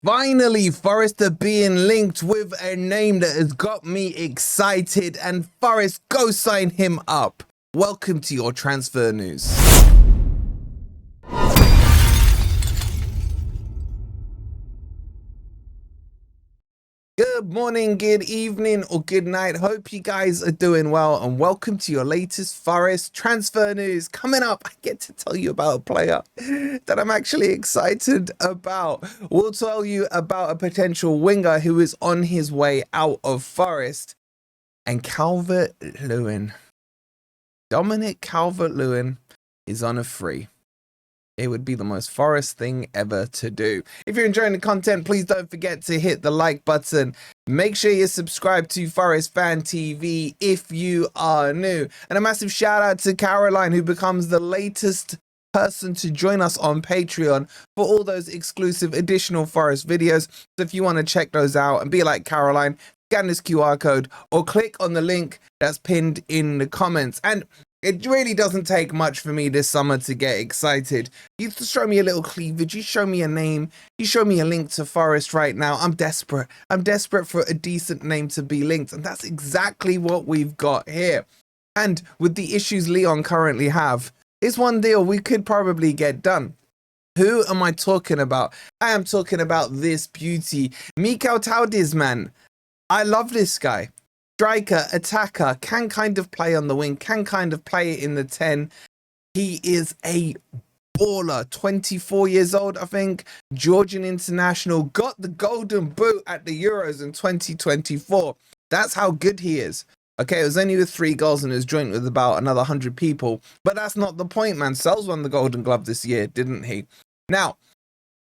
Finally, Forest are being linked with a name that has got me excited, and Forest, go sign him up. Welcome to your transfer news. Good morning, good evening, or good night. Hope you guys are doing well, and welcome to your latest Forest transfer news. Coming up, I get to tell you about a player that I'm actually excited about. We'll tell you about a potential winger who is on his way out of Forest, and Calvert-Lewin. Dominic Calvert-Lewin is on a free. It would be the most Forest thing ever to do. If you're enjoying the content, please don't forget to hit the like button. Make sure you subscribe to Forest Fan TV if you are new. And a massive shout out to Caroline, who becomes the latest person to join us on Patreon for all those exclusive additional Forest videos. So if you want to check those out and be like Caroline, scan this QR code or click on the link that's pinned in the comments. And it really doesn't take much for me this summer to get excited. You show me a little cleavage, you show me a name, you show me a link to Forest right now. I'm desperate. I'm desperate for a decent name to be linked, and that's exactly what we've got here. And with the issues Lyon currently have, it's one deal we could probably get done. Who am I talking about? I am talking about this beauty, Mikautadze, man. I love this guy. Striker, attacker, can kind of play on the wing, can kind of play in the 10. He is a baller, 24 years old, I think. Georgian international, got the golden boot at the Euros in 2024. That's how good he is. Okay, it was only with 3 goals and it was joint with about another 100 people. But that's not the point, man. Sells won the Golden Glove this year, didn't he? Now,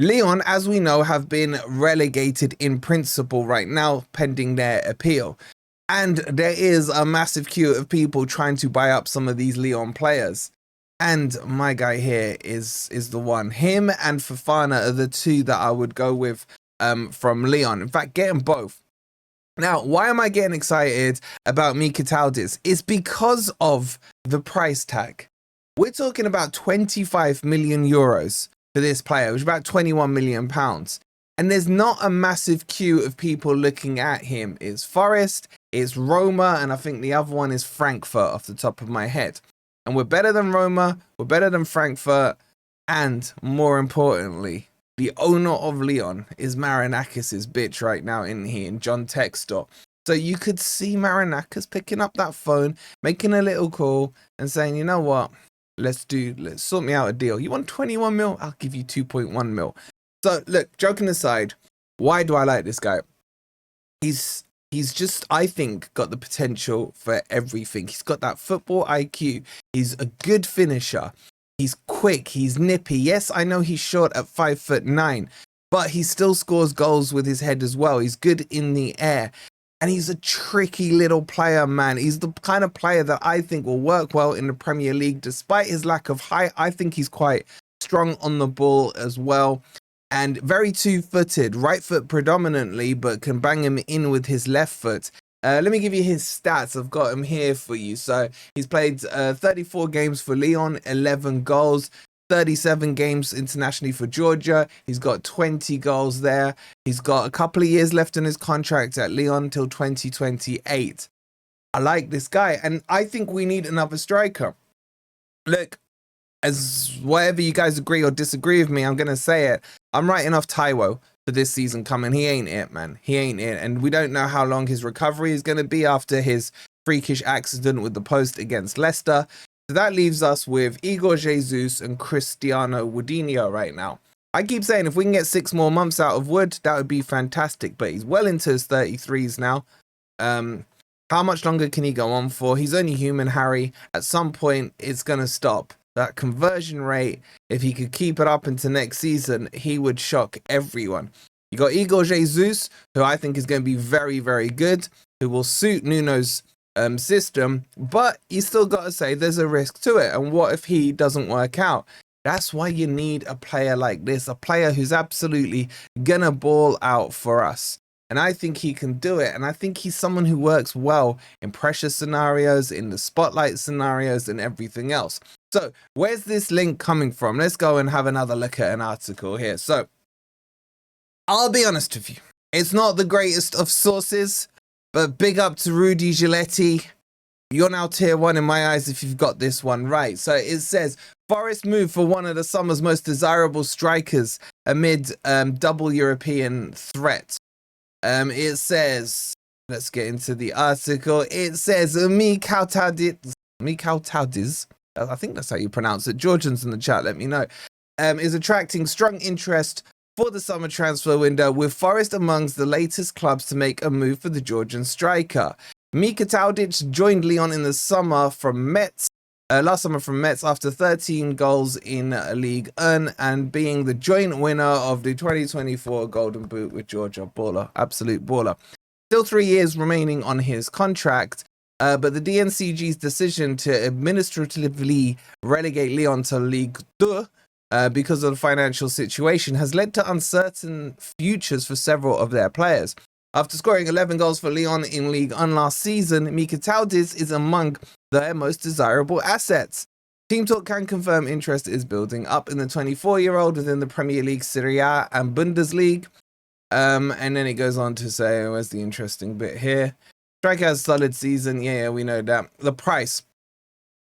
Lyon, as we know, have been relegated in principle right now, pending their appeal. And there is a massive queue of people trying to buy up some of these Lyon players. And my guy here is the one. Him and Fofana are the two that I would go with from Lyon. In fact, get them both. Now, why am I getting excited about Mikautadze? It's because of the price tag. We're talking about 25 million euros for this player, which is about 21 million pounds. And there's not a massive queue of people looking at him. It's Forest, it's Roma, and I think the other one is Frankfurt off the top of my head. And we're better than Roma, we're better than Frankfurt, and more importantly, the owner of Lyon is Marinakis' bitch right now in here, in John Textor. So you could see Marinakis picking up that phone, making a little call, and saying, you know what, let's sort me out a deal. You want 21 mil? I'll give you 2.1 mil. So look, joking aside, why do I like this guy? He's just, I think, got the potential for everything. He's got that football IQ. He's a good finisher. He's quick. He's nippy. Yes, I know he's short at 5'9", but he still scores goals with his head as well. He's good in the air. And he's a tricky little player, man. He's the kind of player that I think will work well in the Premier League. Despite his lack of height, I think he's quite strong on the ball as well. And very two-footed, right foot predominantly, but can bang him in with his left foot. Let me give you his stats. I've got him here for you. So he's played 34 games for Lyon, 11 goals, 37 games internationally for Georgia. He's got 20 goals there. He's got a couple of years left in his contract at Lyon till 2028. I like this guy, and I think we need another striker. Look, as whatever you guys agree or disagree with me, I'm going to say it. I'm writing off Taiwo for this season coming. He ain't it, man. He ain't it. And we don't know how long his recovery is going to be after his freakish accident with the post against Leicester. So that leaves us with Igor Jesus and Cristiano Woodinho right now. I keep saying if we can get 6 more months out of Wood, that would be fantastic. But he's well into his 33s now. How much longer can he go on for? He's only human, Harry. At some point, it's going to stop. That conversion rate, if he could keep it up into next season, he would shock everyone. You got Igor Jesus, who I think is going to be very, very good, who will suit Nuno's system, but you still got to say there's a risk to it. And what if he doesn't work out? That's why you need a player like this, a player who's absolutely going to ball out for us. And I think he can do it. And I think he's someone who works well in pressure scenarios, in the spotlight scenarios, and everything else. So where's this link coming from? Let's go and have another look at an article here. So I'll be honest with you. It's not the greatest of sources, but big up to Rudy Giletti. You're now tier 1 in my eyes if you've got this one right. So it says, Forest move for one of the summer's most desirable strikers amid double European threat. It says, let's get into the article. It says, Mikautadze, I think that's how you pronounce it. Georgians in the chat, let me know. Is attracting strong interest for the summer transfer window, with Forest amongst the latest clubs to make a move for the Georgian striker. Mikautadze joined Lyon in the summer from Metz, last summer from Metz after 13 goals in Ligue 1 and being the joint winner of the 2024 Golden Boot with Georgia. Baller, absolute baller. Still 3 years remaining on his contract, but the DNCG's decision to administratively relegate Lyon to Ligue 2 because of the financial situation has led to uncertain futures for several of their players. After scoring 11 goals for Lyon in Ligue 1 last season, Mikautadze is among their most desirable assets. TEAMtalk can confirm interest is building up in the 24-year-old within the Premier League, Serie A and Bundesliga. And then it goes on to say, where's the interesting bit here? Striker has a solid season. Yeah, we know that. The price,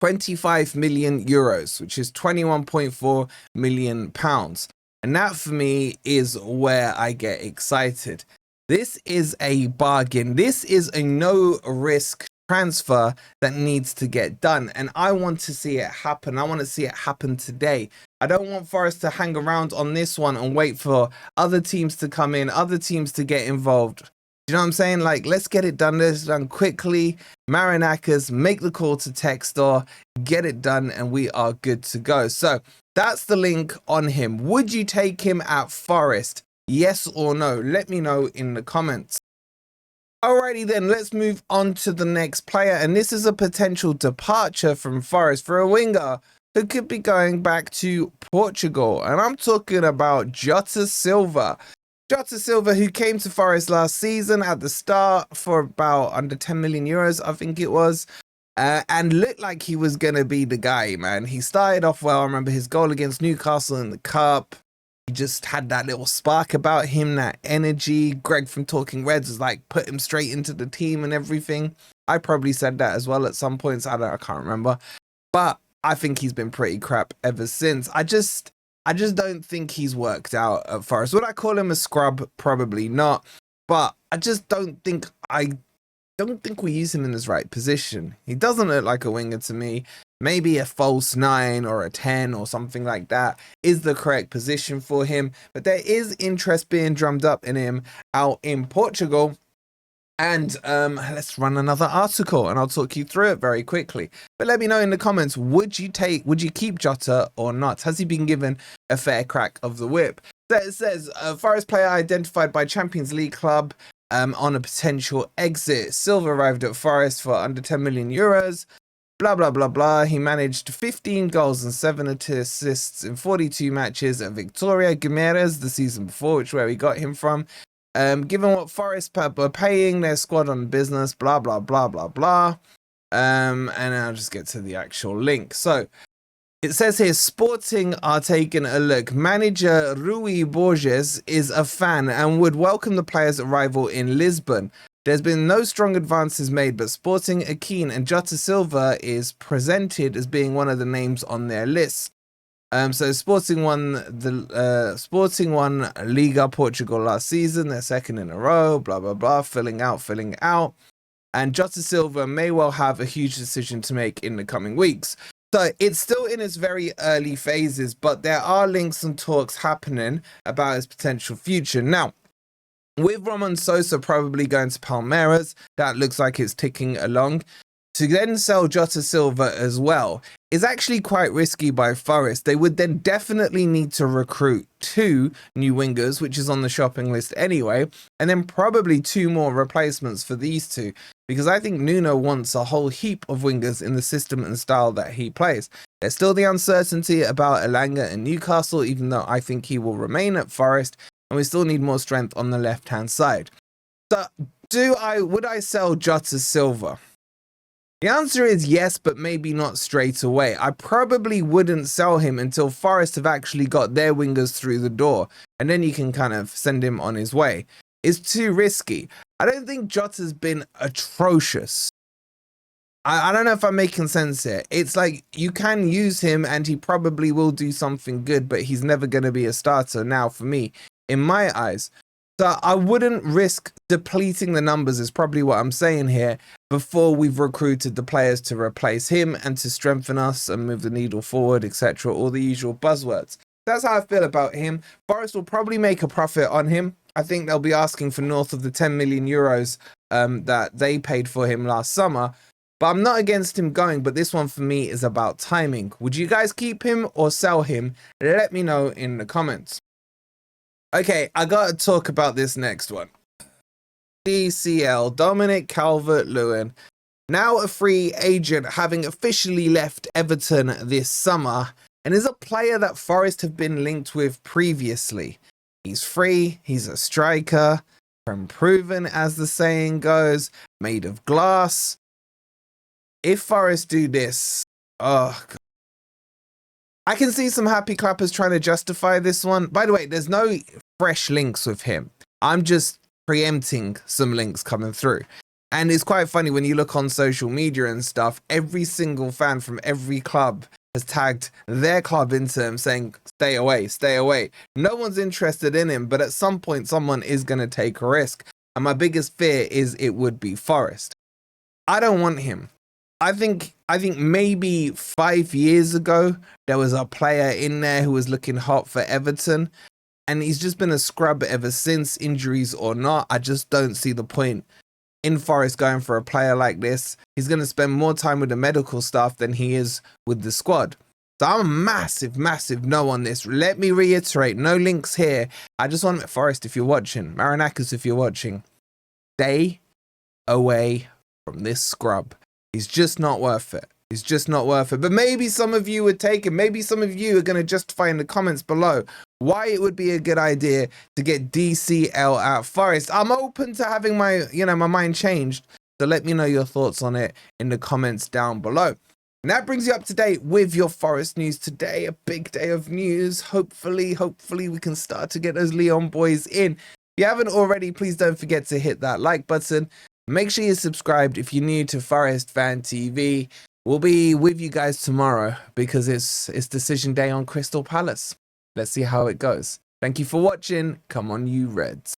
25 million euros, which is 21.4 million pounds. And that for me is where I get excited. This is a bargain. This is a no risk transfer that needs to get done. And I want to see it happen. I want to see it happen today. I don't want Forest to hang around on this one and wait for other teams to come in, other teams to get involved. You know what I'm saying? Like, let's get it done. Let's done quickly. Marinakas, make the call to Textor, get it done, and we are good to go. So that's the link on him. Would you take him at Forest? Yes or no? Let me know in the comments. Alrighty then, let's move on to the next player. And this is a potential departure from Forest for a winger who could be going back to Portugal. And I'm talking about Jota Silva. Jota Silva, who came to Forest last season at the start for about under 10 million euros, I think it was. And looked like he was going to be the guy, man. He started off well. I remember his goal against Newcastle in the Cup. He just had that little spark about him, that energy. Greg from Talking Reds was like, put him straight into the team and everything. I probably said that as well at some points. I can't remember. But I think he's been pretty crap ever since. I just don't think he's worked out at Forest. Would I call him a scrub? Probably not. But I just don't think we use him in his right position. He doesn't look like a winger to me. Maybe a false 9 or a 10 or something like that is the correct position for him. But there is interest being drummed up in him out in Portugal. And let's run another article and I'll talk you through it very quickly. But let me know in the comments, would you keep Jota or not? Has he been given a fair crack of the whip? So it says, Forest player identified by Champions League club on a potential exit. Silva arrived at Forest for under 10 million euros. Blah, blah, blah, blah. He managed 15 goals and 7 assists in 42 matches at Victoria Guimarães the season before, which is where we got him from. Given what Forest were paying their squad on business, blah, blah, blah, blah, blah. And I'll just get to the actual link. So it says here, Sporting are taking a look. Manager Rui Borges is a fan and would welcome the player's arrival in Lisbon. There's been no strong advances made, but Sporting are keen, and Jota Silva is presented as being one of the names on their list. So Sporting won Liga Portugal last season, their second in a row, blah, blah, blah, filling out. And Jota Silva may well have a huge decision to make in the coming weeks. So it's still in its very early phases, but there are links and talks happening about his potential future. Now, with Roman Sosa probably going to Palmeiras, that looks like it's ticking along. To then sell Jota Silva as well is actually quite risky by Forest. They would then definitely need to recruit 2 new wingers, which is on the shopping list anyway, and then probably 2 more replacements for these 2, because I think Nuno wants a whole heap of wingers in the system and style that he plays. There's still the uncertainty about Elanga and Newcastle, even though I think he will remain at Forest, and we still need more strength on the left-hand side. So would I sell Jota Silva? The answer is yes, but maybe not straight away. I probably wouldn't sell him until Forest have actually got their wingers through the door, and then you can kind of send him on his way. It's too risky. I don't think Jota's been atrocious. I don't know if I'm making sense here. It's like you can use him and he probably will do something good, but he's never going to be a starter now for me, in my eyes. So I wouldn't risk depleting the numbers, is probably what I'm saying here, before we've recruited the players to replace him and to strengthen us and move the needle forward, etc. All the usual buzzwords. That's how I feel about him. Forest will probably make a profit on him. I think they'll be asking for north of the 10 million euros that they paid for him last summer. But I'm not against him going, but this one for me is about timing. Would you guys keep him or sell him? Let me know in the comments. Okay, I gotta talk about this next one. DCL, Dominic Calvert-Lewin, now a free agent, having officially left Everton this summer, and is a player that Forest have been linked with previously. He's free, he's a striker, unproven as the saying goes, made of glass. If Forest do this, oh God. I can see some happy clappers trying to justify this one. By the way, there's no fresh links with him. I'm just preempting some links coming through. And it's quite funny when you look on social media and stuff, every single fan from every club has tagged their club into him saying, stay away, stay away. No one's interested in him, but at some point someone is going to take a risk. And my biggest fear is it would be Forest. I don't want him. I think maybe 5 years ago, there was a player in there who was looking hot for Everton, and he's just been a scrub ever since, injuries or not. I just don't see the point in Forest going for a player like this. He's going to spend more time with the medical staff than he is with the squad. So I'm a massive no on this. Let me reiterate, no links here. I just want Forest, if you're watching, Marinakis, if you're watching, stay away from this scrub. He's just not worth it. He's just not worth it. But maybe some of you would take him. Maybe some of you are going to justify in the comments below why it would be a good idea to get DCL at Forest. I'm open to having my mind changed. So let me know your thoughts on it in the comments down below. And that brings you up to date with your Forest news today. A big day of news. Hopefully we can start to get those Lyon boys in. If you haven't already, please don't forget to hit that like button. Make sure you're subscribed if you're new to Forest Fan TV. We'll be with you guys tomorrow because it's decision day on Crystal Palace. Let's see how it goes. Thank you for watching. Come on, you Reds.